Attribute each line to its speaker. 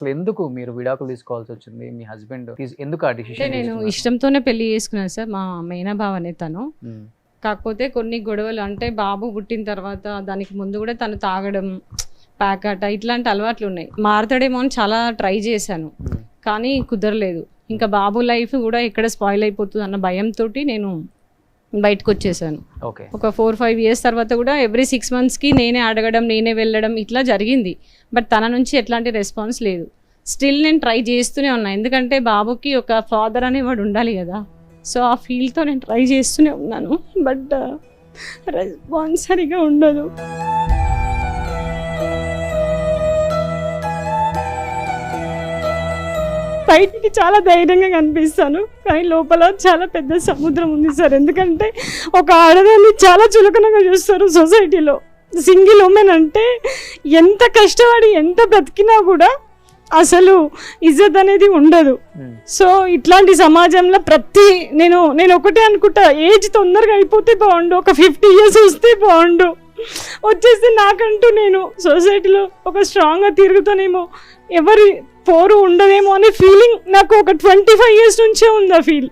Speaker 1: అసలు ఎందుకు మీరు విడాకులు తీసుకోవాల్సి వచ్చింది? మీ హస్బెండ్ ఎందుకు ఆ
Speaker 2: అంటే
Speaker 1: డిసిషన్
Speaker 2: నేను ఇష్టంతోనే పెళ్లి చేసుకున్నాను సార్. మా మేనా బావనే తను. కాకపోతే కొన్ని గొడవలు అంటే బాబు పుట్టిన తర్వాత దానికి ముందు కూడా తను తాగడం, ప్యాకట ఇట్లాంటి అలవాట్లు ఉన్నాయి. మారతాడేమో అని చాలా ట్రై చేశాను, కానీ కుదరలేదు. ఇంకా బాబు లైఫ్ కూడా ఎక్కడ స్పాయిల్ అయిపోతుంది అన్న భయంతో నేను బయటకు వచ్చేసాను.
Speaker 1: ఓకే.
Speaker 2: ఒక 4-5 years తర్వాత కూడా ఎవ్రీ 6 monthsకి నేనే అడగడం, నేనే వెళ్ళడం ఇట్లా జరిగింది. బట్ తన నుంచి ఎట్లాంటి రెస్పాన్స్ లేదు. స్టిల్ నేను ట్రై చేస్తూనే ఉన్నా, ఎందుకంటే బాబుకి ఒక ఫాదర్ అనేవాడు ఉండాలి కదా. సో ఆ ఫీల్తో నేను ట్రై చేస్తూనే ఉన్నాను, బట్ రెస్పాన్స్ సరిగా ఉండదు. బయటికి చాలా ధైర్యంగా కనిపిస్తాను, కానీ లోపల చాలా పెద్ద సముద్రం ఉంది సార్. ఎందుకంటే ఒక ఆడదాన్ని చాలా చులకనగా చూస్తారు సొసైటీలో. సింగిల్ ఉమెన్ అంటే ఎంత కష్టపడి ఎంత బ్రతికినా కూడా అసలు ఇజ్జత్ అనేది ఉండదు. సో ఇట్లాంటి సమాజంలో నేను ఒకటే అనుకుంటా, ఏజ్ తొందరగా అయిపోతే బాగుండు, ఒక 50 years వస్తే బాగుండు, వచ్చేస్తే నాకంటూ నేను సొసైటీలో ఒక స్ట్రాంగ్గా తిరుగుతానేమో, ఎవరి పోరు ఉండదేమో అనే ఫీలింగ్ నాకు ఒక 25 years నుంచే ఉంది. ఆ ఫీల్